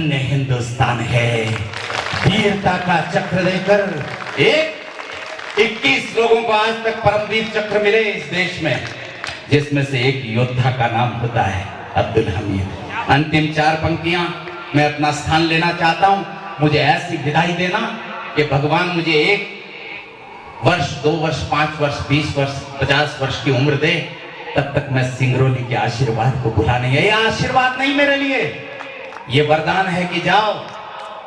धन्य हिंदुस्तान है। वीरता का चक्र देकर 21 लोगों को आज तक परमवीर चक्र मिले इस देश में, जिसमें से एक योद्धा का नाम होता है अब्दुल हमीद। अंतिम 4 पंक्तियां मैं अपना स्थान लेना चाहता हूं। मुझे ऐसी विदाई देना कि भगवान मुझे 1 वर्ष, 2 वर्ष, 5 वर्ष, 20 वर्ष, 50 वर्ष की उम्र दे, तब तक मैं सिंगरौली के आशीर्वाद को भुला नहीं। ये आशीर्वाद नहीं मेरे लिए, ये वरदान है कि जाओ,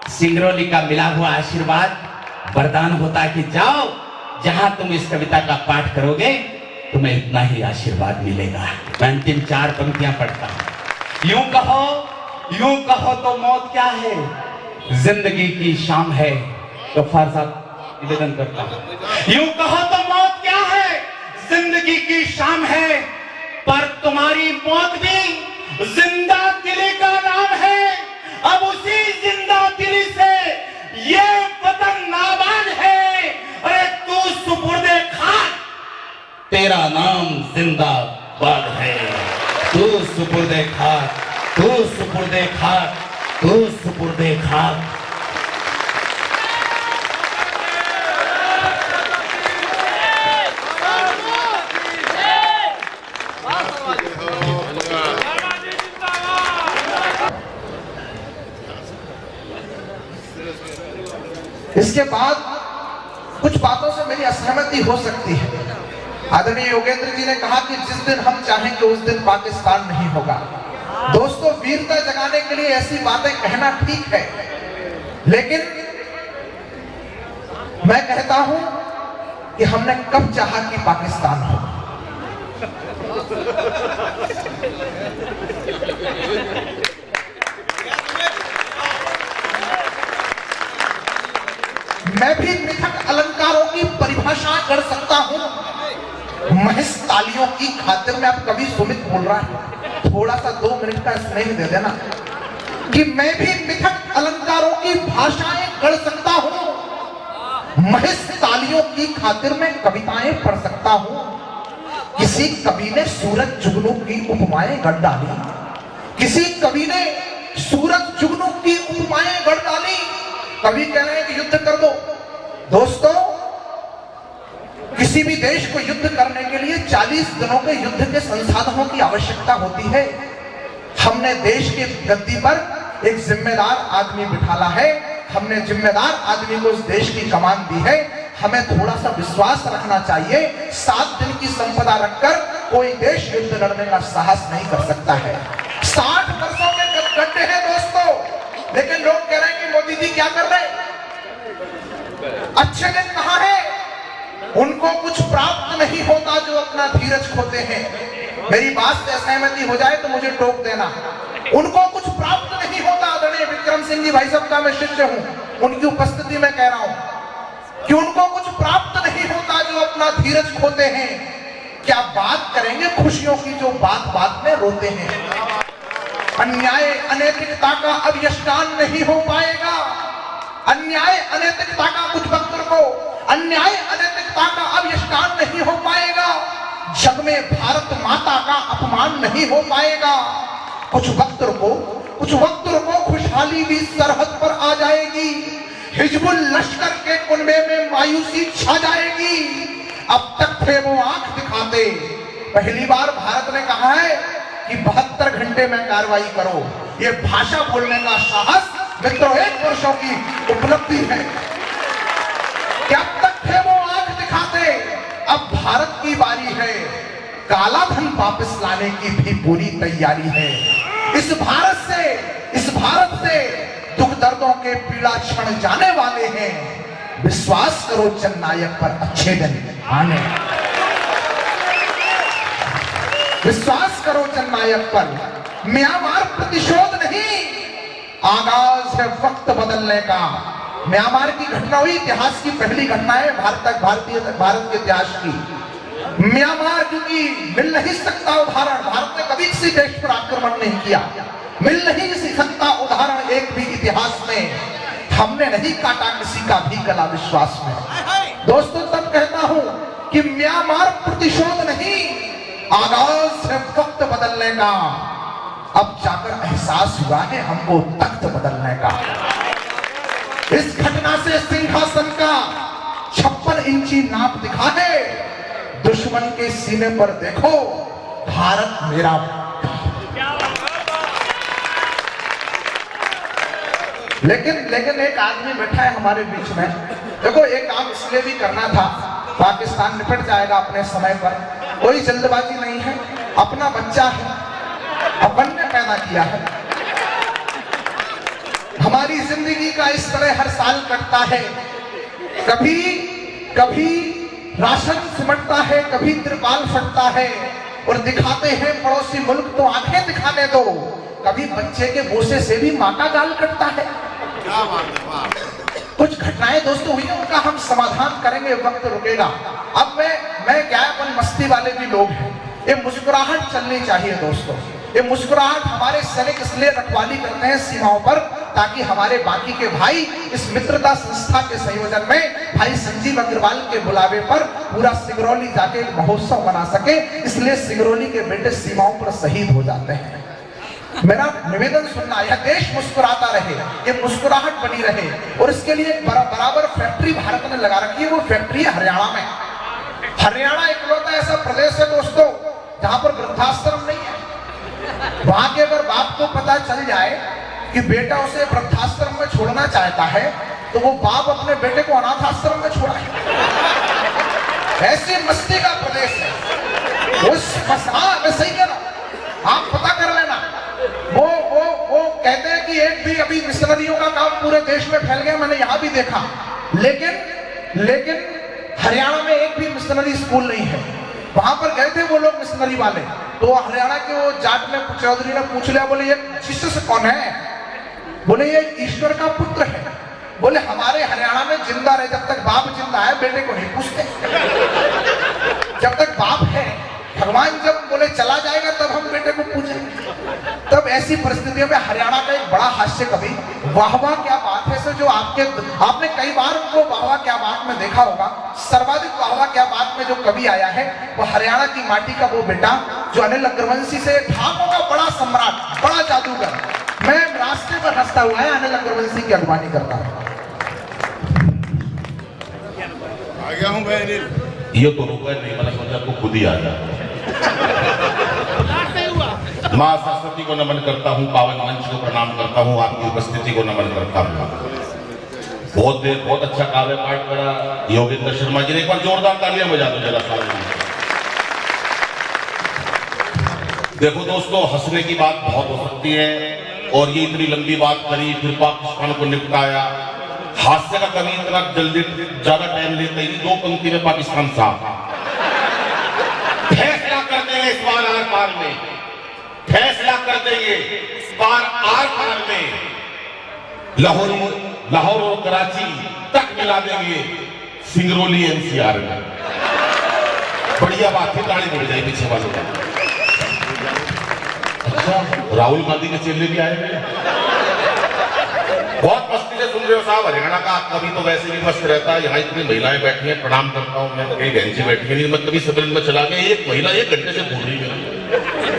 सिंगरौली का मिला हुआ आशीर्वाद वरदान होता है कि जाओ, जहां तुम इस कविता का पाठ करोगे तुम्हें इतना ही आशीर्वाद मिलेगा। मैं अंतिम 4 पंक्तियां पढ़ता हूं। यूं कहो तो मौत क्या है, जिंदगी की शाम है। गफ्फार साहब निवेदन करता हूं। यूं कहो तो मौत क्या है, जिंदगी की शाम है, पर तुम्हारी मौत भी जिंदा दिली का नाम है। अब उसी जिंदा दिली से ये वतन नाबाद है। अरे तू सुपुर्दे खाक, तेरा नाम जिंदाबाद है। तू सुपुर्दे खाक, तू सुपुर्दे खाक, तू सुपुर्दे खाक। इसके बाद कुछ बातों से मेरी असहमति हो सकती है। आदरणीय योगेंद्र जी ने कहा कि जिस दिन हम चाहेंगे उस दिन पाकिस्तान नहीं होगा। दोस्तों, वीरता जगाने के लिए ऐसी बातें कहना ठीक है, लेकिन मैं कहता हूं कि हमने कब चाहा कि पाकिस्तान हो। मैं भी मिथक अलंकारों की परिभाषा कर सकता हूं। महज तालियों की खातिर में। अब कभी सुमित बोल रहा है, थोड़ा सा 2 मिनट का स्नेह दे देना कि मैं भी मिथक अलंकारों की भाषाएं गढ़ सकता हूं। महज तालियों की खातिर में कविताएं पढ़ सकता हूं। किसी कवि ने सूरज जुगनू की उपमाएं गढ़ डाली, किसी कवि ने सूरज जुगनू की उपमाएं गढ़ डाली। कवि कह रहे हैं कि युद्ध कर दो। दोस्तों, किसी भी देश को युद्ध करने के लिए 40 दिनों के युद्ध के संसाधनों की आवश्यकता होती है। हमने देश के गद्दी पर एक जिम्मेदार आदमी बिठाला है। हमने जिम्मेदार आदमी को उस देश की कमान दी है। हमें थोड़ा सा विश्वास रखना चाहिए। 7 दिन की संपदा रखकर कोई देश युद्ध लड़ने का साहस नहीं कर सकता है। 60 वर्षों के गड्ढे हैं दोस्तों, लेकिन लोग कह रहे हैं कि मोदी जी क्या कर रहे हैं। अच्छे दिन कहां है? उनको कुछ प्राप्त नहीं होता जो अपना धीरज खोते हैं। मेरी बात से असहमति हो जाए तो मुझे टोक देना। उनको कुछ प्राप्त नहीं होता। आदरणीय विक्रम सिंह जी भाई साहब का मैं शिष्य हूं, उनकी उपस्थिति में कह रहा हूं कि उनको कुछ प्राप्त नहीं होता जो अपना धीरज खोते हैं। क्या बात करेंगे खुशियों की जो बात बात में रोते हैं। अन्याय अनैतिकता का अब यशगान नहीं हो पाएगा। अन्याय अनैतिकता का कुछ वक्त को, अन्याय अनैतिकता का अब यशगान नहीं हो पाएगा। जग में भारत माता का अपमान नहीं हो पाएगा। कुछ वक्त रुको, कुछ वक्त रुको, खुशहाली भी सरहद पर आ जाएगी। हिजबुल लश्कर के कुनबे में मायूसी छा जाएगी। अब तक थे वो आंख दिखाते, पहली बार भारत ने कहा है कि 72 घंटे में कार्रवाई करो। ये भाषा बोलने का साहस मित्रों 1 वर्षों की उपलब्धि है। क्या तक थे वो आंख दिखाते, अब भारत की बारी है। काला धन वापस लाने की भी पूरी तैयारी है। इस भारत से दुख दर्दों के पीड़ा क्षण जाने वाले हैं। विश्वास करो जननायक पर अच्छे दिन आने। विश्वास करो जननायक पर। म्यांमार प्रतिशोध नहीं, आगाज है वक्त बदलने का। म्यांमार की घटना हुई, इतिहास की पहली घटना है भारत के इतिहास की। म्यांमार क्योंकि मिल नहीं सकता उदाहरण, भारत ने कभी किसी देश पर आक्रमण नहीं किया। मिल नहीं सकता उदाहरण एक भी इतिहास में। हमने नहीं काटा किसी का भी गला विश्वास में। दोस्तों, तब कहता हूं कि म्यांमार प्रतिशोध नहीं, आगाज है वक्त बदलने का। अब जाकर एहसास हुआ है हमको तख्त बदलने का। इस घटना से सिंहासन का 56 इंची नाप दिखा है। दुश्मन के सीने पर देखो, भारत मेरा। लेकिन एक आदमी बैठा है हमारे बीच में। देखो, एक काम इसलिए भी करना था, पाकिस्तान निपट जाएगा अपने समय पर, कोई जल्दबाजी नहीं है। अपना बच्चा है, अपन ने पैदा किया है। हमारी जिंदगी का इस तरह हर साल कटता है। कभी राशन सिमटता है, कभी त्रिपाल फटता है और दिखाते हैं पड़ोसी मुल्क तो आंखें दिखाने दो। कभी बच्चे के बोसे से भी माँ का गाल कटता है। क्या बात है। कुछ घटनाएं दोस्तों हुई हैं, उनका हम समाधान करेंगे, वक्त रुकेगा। अब मैं क्या, अपन मस्ती वाले भी लोग हैं। ये मुस्कुराहट चलनी चाहिए दोस्तों। ये मुस्कुराहट हमारे सैनिक इसलिए रखवाली करते हैं सीमाओं पर, ताकि हमारे बाकी के भाई इस मित्रता संस्था के संयोजन में भाई संजीव अग्रवाल के बुलावे पर पूरा सिंगरौली जाके एक महोत्सव मना सके। इसलिए सिंगरौली के बेटे सीमाओं पर शहीद हो जाते हैं। मेरा निवेदन सुनना, यह देश मुस्कुराता रहे, ये मुस्कुराहट बनी रहे, और इसके लिए बराबर फैक्ट्री भारत ने लगा रखी है। वो फैक्ट्री है हरियाणा में। हरियाणा इकलौता ऐसा प्रदेश है दोस्तों जहां पर वृद्धाश्रम नहीं है। वहां के अगर बाप को पता चल जाए कि बेटा उसे वृद्धाश्रम में छोड़ना चाहता है, तो वो बाप अपने बेटे को अनाथ आश्रम में छोड़ा है। ऐसी मस्ती का प्रदेश है। हाँ, मैं सही कह रहा हूं, आप पता कर लेना। वो कहते हैं कि एक भी अभी मिशनरियों का काम पूरे देश में फैल गया, मैंने यहां भी देखा। लेकिन हरियाणा में एक भी मिशनरी स्कूल नहीं है। वहां पर गए थे वो लोग मिशनरी वाले, तो हरियाणा के वो जाट ने चौधरी ने पूछ लिया, बोले ये जीसस कौन है? बोले ये ईश्वर का पुत्र है। बोले हमारे हरियाणा में जिंदा रहे, जब तक बाप जिंदा है बेटे को नहीं पूछते। जब तक बाप है, भगवान जब बोले चला जाएगा तब हम बेटे को पूछेंगे। तब ऐसी परिस्थितियों में हरियाणा का एक बड़ा हास्य कवि, वाह वाह क्या बात है, जो आपने कई बार उनको वाह वाह क्या बात में देखा होगा। सर्वाधिक वाह वाह क्या बात में जो कवि आया है वो हरियाणा की माटी का वो बेटा जो अनिल अग्रवंशी से, ढाकों का बड़ा सम्राट, बड़ा जादूगर। मैं रास्ते पर हंसता हुआ है अनिल अग्रवंशी की अगवानी करता हूँ। आ गया हूं मैं। ये तो रुका नहीं, मैंने सोचा तो खुद ही आ जा। माँ सरस्वती को नमन करता हूँ, पावन मंच को प्रणाम करता हूँ, आपकी उपस्थिति को नमन करता हूँ। बहुत अच्छा काव्य पाठ करा योगेंद्र शर्मा जी ने। एक बार जोरदार तालियां बजा दो जरा सारे। देखो दोस्तों, हंसने की बात बहुत हो सकती है, और ये इतनी लंबी बात करी, फिर पाकिस्तान को निपटाया। हास्य का कभी इतना जल्दी ज्यादा टाइम लेते ही 2 पंक्ति में पाकिस्तान साफ फैसला कर देंगे इस बार आर पार में, फैसला कर देंगे इस बार आर पार में। लाहौर और कराची तक मिला देंगे सिंगरौली एनसीआर में। बढ़िया बात है, ताली बढ़ जाए पीछे वालों का। अच्छा, राहुल गांधी के चेले भी आए हैं। बहुत मस्ती से सुन रहे हो साहब। हरियाणा का कभी तो वैसे भी मस्त रहता है। यहाँ इतनी महिलाएं बैठी हैं, प्रणाम करता हूँ मैं। कई बहन जी बैठी है, मैं कभी सदन में चला गया, एक महिला 1 घंटे से घूर रही है,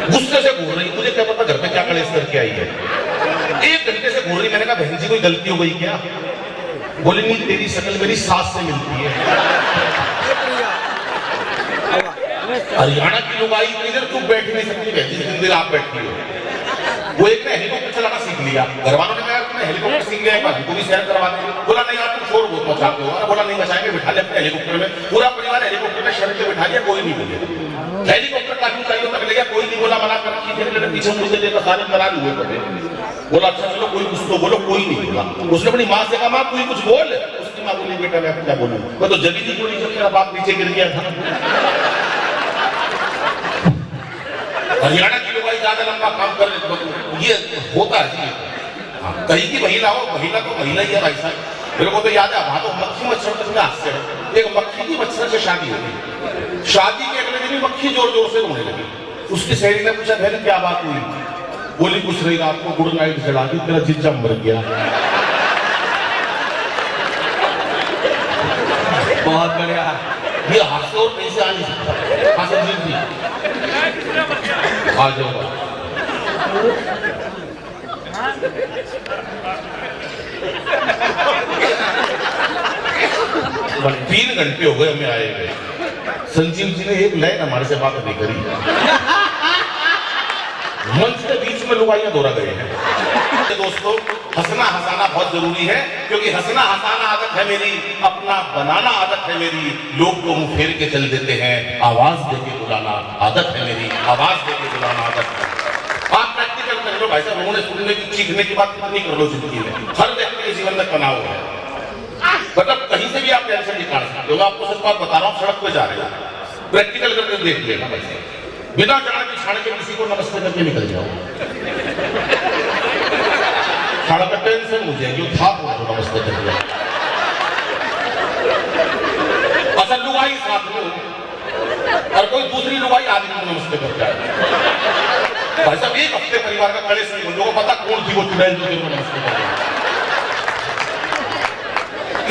गुस्से से घूर रही। मुझे क्या पता घर पे क्या कलेश करके आई है। 1 घंटे से घूर रही। मैंने कहा बहन जी कोई गलती हो गई क्या? बोली नहीं, तेरी शक्ल मेरी सास से मिलती है। हरियाणा की लुगाई इतनी देर चुप बैठी नहीं सकती, बहन जी जितनी देर आप बैठी हो। वो एक ने हेलीकॉप्टर चलाना सीख लिया, घर वालों ने कहा तुमने हेलीकॉप्टर सीख लिया, को भी सैर करवा दे। बोला नहीं यार, तुम शोर बहुत मचाते हो। बोला नहीं बचाएंगे, बिठा लिया अपने हेलीकॉप्टर में। पूरा परिवार हेलीकॉप्टर में शर्त पे बिठा लिया, कोई नहीं बोले। हेलीकॉप्टर काफी ऊंचाइयों तक ले गया, कोई नहीं बोला, मना कर रखी। पीछे मुझे देखा, सारे नाराज हुए पड़े। बोला अच्छा चलो कोई कुछ तो बोलो, कोई नहीं बोला। उसने अपनी माँ से कहा माँ कोई कुछ बोल। उसकी माँ बोली बेटा मैं क्या बोलूं, मैं तो जगी नहीं बोली जब मेरा बाप नीचे गिर गया था। हरियाणा की लोग ज्यादा लंबा काम कर रहे, ये होता है। कहीं की महिला हो, महिला तो महिला ही है भाई साहब। मेरे को तो याद है, वहां तो मक्खी मच्छर तक में हास्य है। एक मक्खी की मच्छर से शादी होगी, शादी के अगले दिन मक्खी जोर जोर से रोने लगी। उसकी सहेली ने पूछा बहन क्या बात हुई? बोली कुछ नहीं, रात को गुड नाइट चढ़ा दी, तेरा जीजा मर गया। बहुत बढ़िया। ये हास्य और कैसे आ नहीं सकता। हास्य जी आ जाओ। तीन घंटे हो गए हमें आए हुए, संजीव जी ने एक लाइन हमारे से बात नहीं करी। मंच के बीच में लुगाइयां दौड़ा गए हैं। दोस्तों, हंसना हंसाना बहुत जरूरी है, क्योंकि हंसना हंसाना आदत है मेरी, अपना बनाना आदत है मेरी। लोग तो मुंह फेर के चल देते हैं, आवाज देके बुलाना आदत है मेरी, आवाज देके बुलाना आदत है। आप प्रैक्टिकल कर लो भाई साहब, रोने सुनने की चीखने की बात कितनी कर लो जिंदगी में। हर व्यक्ति के जीवन में तनाव है, मतलब कहीं से भी आप टेंशन निकाल सकते हो। आपको सच बात बता रहा हूँ, सड़क पे जा रहे हो, प्रैक्टिकल करके देख लेना भाई साहब, बिना जाने पछाड़ के किसी को नमस्ते करके निकल जाओ, सारा का टेंशन हो जाएगी, था नमस्ते कर दिया। अच्छा, लुगाई साथ में और कोई दूसरी लुगाई आदमी को नमस्ते कर जाए। भाई साहब, एक हफ्ते परिवार का कड़े से लोगों को पता कौन थी वो चुड़ैल जो नमस्ते कर दिया।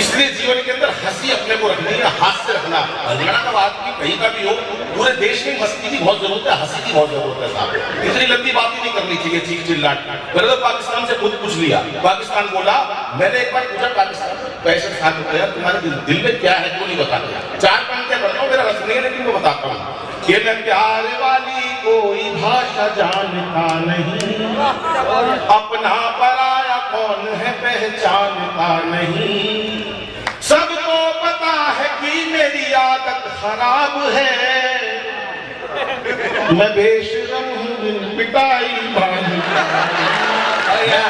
इसलिए जीवन के अंदर हंसी अपने को रखनी है, हास्य रखना। हरियाणा का आदमी कहीं का भी हो, पूरे देश में मस्ती की बहुत जरूरत है, हंसी की बहुत जरूरत है साहब। इतनी लंबी बात ही नहीं करनी चाहिए चीख चिल्लाट। मैंने तो पाकिस्तान से खुद पूछ लिया, पाकिस्तान बोला, मैंने एक बार पूछा पाकिस्तान ₹65 तुम्हारे दिल में क्या है क्यों नहीं बताते? 4 पंक्तियां पढ़ता हूँ, मेरा रस नहीं है लेकिन मैं बताता हूँ कि मैं प्यार वाली कोई भाषा जानता नहीं, अपना पराया कौन है पहचानता नहीं, सबको पता है कि मेरी आदत खराब है, मैं बेशरम हूँ पिटाई मानता,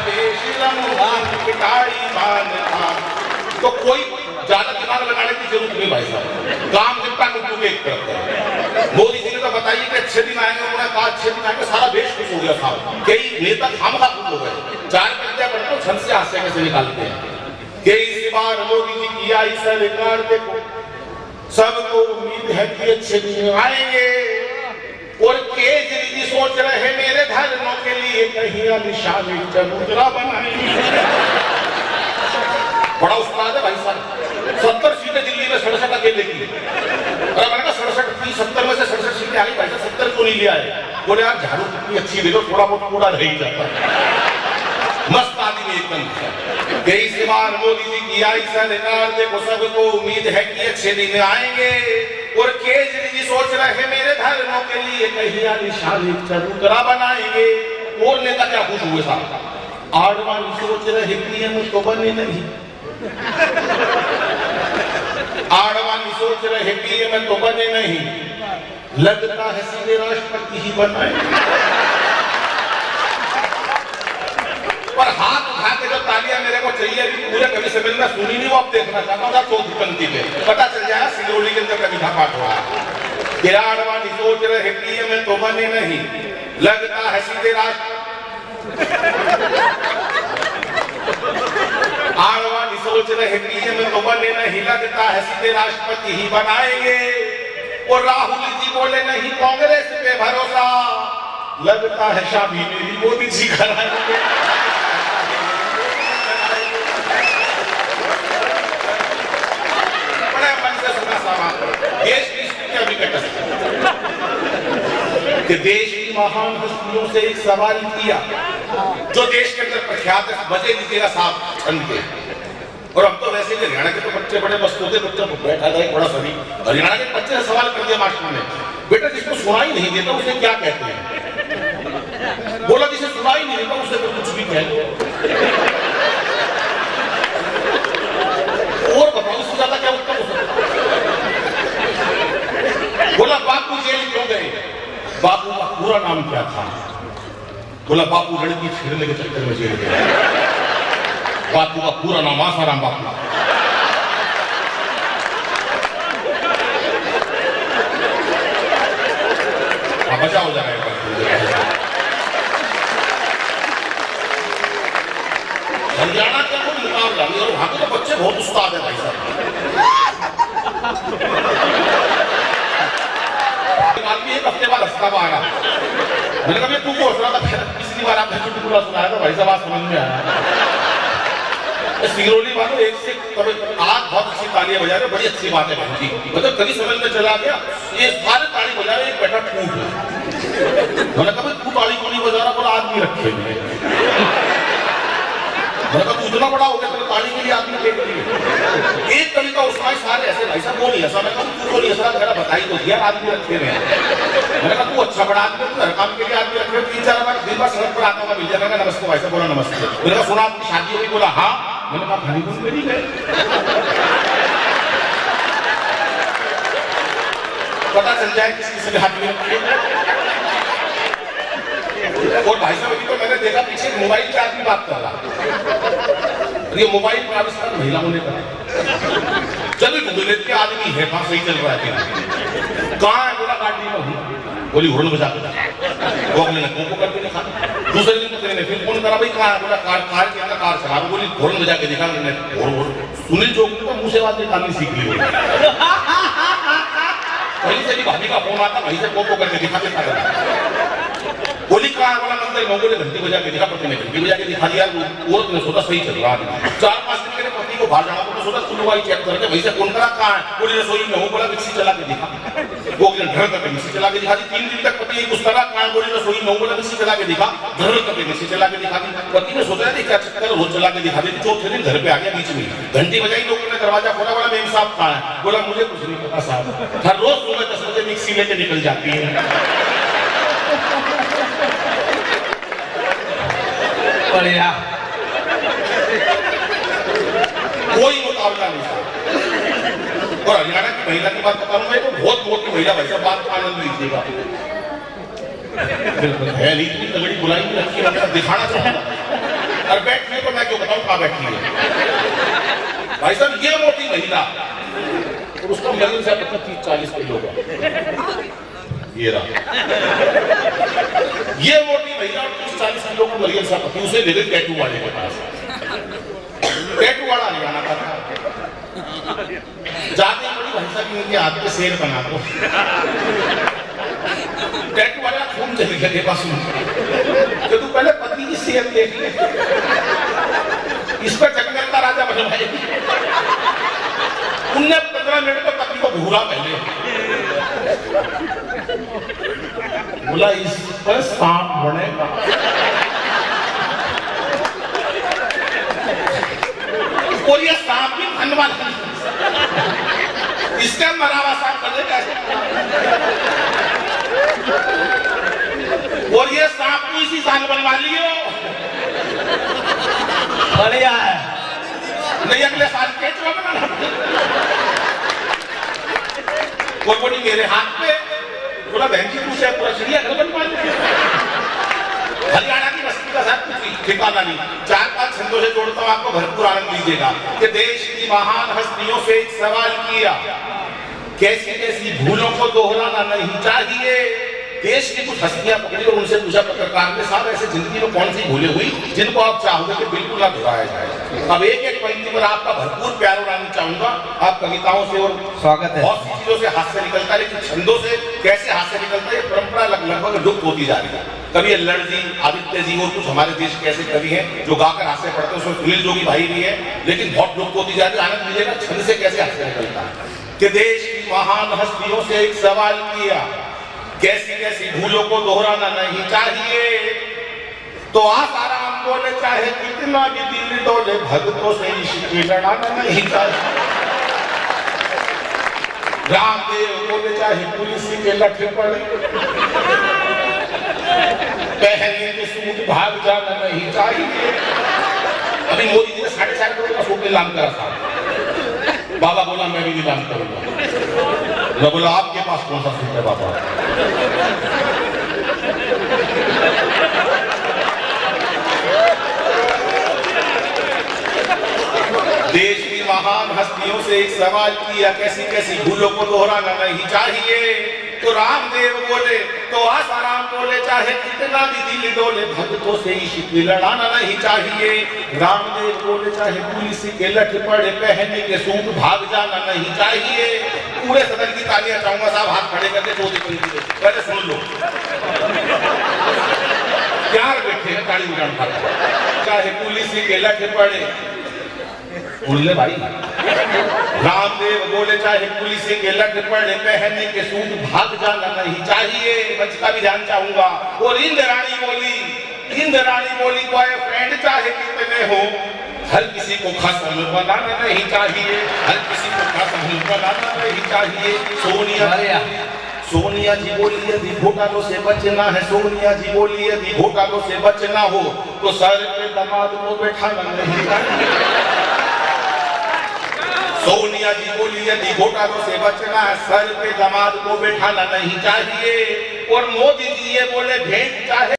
बेशरम हूँ पिटाई मानता। तो कोई ज्यादा दिमाग लगाने की जरूरत नहीं भाई साहब, काम निपटा नुटू एक तरफ। मोदी जी ने तो बताइए कि अच्छे दिन आएंगे, उन्होंने कहा अच्छे दिन आएंगे, सारा देश खुश हो गया साहब। कई नेता खामखा खुश हो गए। 4 पंक्तियां पढ़ते हो, छंद से हास्य कैसे निकालते हैं कि इस बार मोदी जी की आई सरकार देखो, सबको उम्मीद है कि अच्छे दिन आएंगे, और केजरी जी सोच रहे मेरे धर्मों के लिए कहीं आलिशान चबूतरा बनाएंगे। बड़ा उस्ताद है भाई साहब, 70 सीटें दिल्ली में 67 अकेले की। और मैंने कहा 67 थी, 70 में से 67 सीटें आ गई भाई साहब, 70 क्यों नहीं लिया है? बोले यार झाड़ू कितनी अच्छी दे दो, थोड़ा बहुत कूड़ा रह ही जाता है। मस्त आदमी एकदम। 23 बार मोदी जी की आई सरकार देखो, सबको उम्मीद है कि अच्छे दिन आएंगे, और केजरी जी सोच रहे मेरे धर्मों के लिए कहीं आलिशान चबूतरा बनाएंगे। और नेता क्या खुश हुए साहब, आडवाणी सोच रहे पीएम तो बने नहीं, आडवाणी सोच रहे पीएम तो बने नहीं, लगता है सीधे राष्ट्रपति ही बनाए। पर हाथ उठा के जो तालियां मेरे को चाहिए, पूरे कभी से मैंने सुनी नहीं, वो अब देखना चाहता हूँ। 4थी पंक्ति में पता चल जाए सिंगरौली के अंदर कभी पाठ हुआ कि आडवाणी सोच रहे पीएम तो बने नहीं, लगता है सीधे आडवाणी सोच रहे पीएम तो बने नहीं, लगता है सीधे राष्ट्रपति ही बनाएंगे। और राहुल जी बोले नहीं कांग्रेस पे भरोसा, लगता है शादी मेरी मोदी जी कराएंगे। बड़े मन से सुना साहब, देश की स्थिति अभी कि देश की महान हस्तियों से एक सवाल किया जो देश के अंदर प्रख्यात है, मजे लीजिएगा साहब छंद के। और अब तो वैसे भी हरियाणा के तो बच्चे बड़े मस्त होते, बच्चा बैठा था एक बड़ा सभी हरियाणा के बच्चे ने सवाल कर दिया मास्टर ने, बेटा जिसको सुनाई नहीं देता उसे क्या कहते हैं? बोला जिसे सुनाई नहीं देता उसे तो कुछ भी कह दो। और बताओ उससे ज्यादा क्या उत्तर हो सकता? बोला बापू जेल क्यों गए? बापू का पूरा नाम क्या था? बोला बापू लड़की छेड़ने के चक्कर में जेल गए। बापू का पूरा नाम आसाराम बापू। बचा हो जाएगा। हरियाणा का कोई मुकाबला नहीं, और वहां के तो बच्चे बहुत उस्ताद है भाई साहब। आदमी एक हफ्ते बाद हंसता हुआ आया, मैंने कहा तू को हंस रहा था, पिछली बार आपने चुटकुला सुनाया था भाई साहब, आज समझ में आया। सिंगरौली वालों एक से आज बहुत अच्छी तालियां बजा रहे, बड़ी अच्छी बात है बहन जी, मतलब कभी समझ में चला गया ये सारे ताली बजा रहे, एक बैठा टूट। मैंने कहा तू ताली क्यों नहीं बजा रहा? बोला आदमी रखे हुए। मैंने कहा तू इतना बड़ा हो गया, तेरे ताली के लिए आदमी के लिए एक कविता उसका सारे ऐसे भाई साहब वो नहीं ऐसा। मैंने कहा तू तो नहीं ऐसा, मेरा बताई तो दिया आदमी रखे हुए हैं। मैंने कहा तू अच्छा बड़ा आदमी, तू हर काम के लिए आदमी रखे, 3-4 बार दिन बार सड़क पर आता हुआ मिल जाएगा। नमस्ते भाई साहब, बोला नमस्ते। मैंने कहा सुना आपकी शादी होगी? बोला हाँ। मैंने कहा हनीमून पे नहीं गए? पता चल जाए किसी से हाथ में। और भाई साहब अभी तो मैंने देखा पीछे मोबाइल पे आदमी बात कर रहा। ये मोबाइल पर आविष्कार महिलाओं ने करा। चलो गूगल के आदमी है, वहां सही चल रहा है। कहाँ है? बोला गाड़ी में हूँ। बोली हॉर्न बजा के। वो अगले ने को करके दिखा। दूसरे दिन पत्नी ने फिर फोन करा, भाई कहाँ है? बोला कार के अंदर कार चला। बोली हॉर्न बजा के दिखा। सुनील चौक को मुंह से बात निकालनी सीख ली। वहीं से भी भाभी का फोन आता, वहीं से को करके दिखा देता। बोली कहाँ है? बोला मंदिर में। बोले घंटी बजा के दिखा। पति ने घंटी बजा के दिखा दिया। औरत ने सोचा सही चल रहा है। 4-5 दिन के पति को बाहर जाना, तो सोचा सुनवाई चेक करके वहीं से फोन करा, कहाँ है? बोली रसोई में हूँ। बोला मिक्सी चला के दिखा। वो ढर करके मिक्सी चला के दिखा दी। 3 दिन तक पति कुछ करा, कहाँ है? बोली रसोई में हूँ। बोला मिक्सी चला के दिखा। ढर करके मिक्सी चला के दिखा दी। पति ने सोचा क्या चक्कर, रोज चला के दिखा दी। 4थे दिन घर पे आ गया। बीच में घंटी बजाई, लोगों ने दरवाजा खोला। बोला मेम साहब कहाँ है? बोला मुझे कुछ नहीं पता साहब, हर रोज सुबह 10 बजे मिक्सी लेके निकल जाती है। बढ़िया, कोई मुकाबला नहीं था। और हरियाणा की महिला की बात बताऊंगा, तो बहुत मोटी महिला भाई साहब, बात का आनंद लीजिएगा। है नहीं इतनी तगड़ी बुलाई भी रखी है, दिखाना चाहूंगा। और बैठी है तो मैं क्यों बताऊं कहाँ बैठी है भाई साहब। ये मोटी महिला और उसका मरीन से 30-40 किलो का ये रहा। ये मोटी महिला और 30-40 किलो का मरीन सा पति उसे ले गई टैटू वाले के पास। टैटू वाला हरियाणा का था। जाते बड़ी भाई साहब इनके हाथ पे शेर बना दो। टैटू वाला खून चल गया के पास। तो तू पहले पति की शेर देख ले, इस पर जंगल का राजा बनवाए। उनने 15 मिनट में पति को घूरा पहले। बोला इस पर सांप बनेगा। और ये सांप भी धनवान, इसका मरावा सांप बनेगा। और ये सांप को इसी साल बनवा लियो। बढ़िया है। नहीं अगले साल केचुआ बनाना। और बोली मेरे हाथ पे। बोला बहन जी पूछे पूरा चिड़ियाघर बनवा लिया। हरियाणा की बस्ती का साथ कुछ ठिकाना नहीं। 4-5 छंदों से जोड़ता हूँ, आपको भरपूर आनंद लीजिएगा। कि देश की महान हस्तियों से एक सवाल किया, कैसी कैसी भूलों को दोहराना नहीं चाहिए। देश की कुछ हस्तियां पकड़ी और उनसे पूछा पत्रकार ने, साहब ऐसे जिंदगी में कौन सी भूलें हुई जिनको आप चाहोगे कि बिल्कुल ना दोहराया जाए। अब एक पंक्ति पर आपका भरपूर प्यार उड़ाना चाहूंगा। आप कविताओं से और स्वागत है, बहुत सी चीजों से हास्य निकलता है, लेकिन छंदों से कैसे हास्य निकलता है, परंपरा लगभग लुप्त होती जा रही है। कवि अल्लड़ जी, आदित्य जी और कुछ हमारे देश के ऐसे कवि हैं जो गाकर हास्य पढ़ते हैं, उसमें सुनील जोगी भाई भी है, लेकिन बहुत लुप्त होती जा रही है। आनंद लीजिएगा छंद से कैसे हास्य निकलता है। कि देश की महान हस्तियों से एक सवाल किया, कैसी कैसी भूलों को दोहराना नहीं चाहिए। तो आसाराम बोले चाहे कितना भी दिल डोले, भक्तों से इश्क लड़ाना नहीं चाहिए। रामदेव बोले चाहे पुलिस के लठे पड़े, पहनने के सूट भाग जाना नहीं चाहिए। अभी मोदी जी ने 4.5 करोड़ का सूट नीलाम करा था। बाबा बोला मैं भी नीलाम करूंगा। मैं बोला आपके पास कौन सा सूट है बाबा? देश की महान हस्तियों से एक सवाल किया, कैसी कैसी भूलों को दोहराना नहीं चाहिए। तो रामदेव बोले, तो आसाराम बोले चाहे कितना भी दिल डोले, भक्तों से इश्क लड़ाना नहीं चाहिए। रामदेव बोले चाहे पुलिस के लठ पड़े, पहनने के सूट भाग जाना नहीं चाहिए। पूरे सदन की तालियां चाहूंगा साहब, हाथ खड़े करके पहले सुन लो। क्या बैठे हैं ताली बजाने, चाहे पुलिस के लठ पड़े, सुन ले भाई। रामदेव बोले चाहे पुलिस के लठ पड़े, पहनने के सूट भाग जाना नहीं चाहिए। मंच का भी ध्यान चाहूंगा। और इंद्राणी बोली बॉयफ्रेंड चाहे कितने हो, हर किसी को खत्म बनाना नहीं चाहिए, हर किसी को खत्म बनाना नहीं चाहिए। सोनिया जी बोली यदि घोटालों से बचना है, सोनिया जी बोली यदि घोटालों से बचना हो तो सर पे दामाद को बैठाना नहीं चाहिए। सोनिया जी बोली यदि घोटालों से बचना है, सर पे दामाद को बैठाना नहीं चाहिए। और मोदी जी ये बोले भेंट चाहे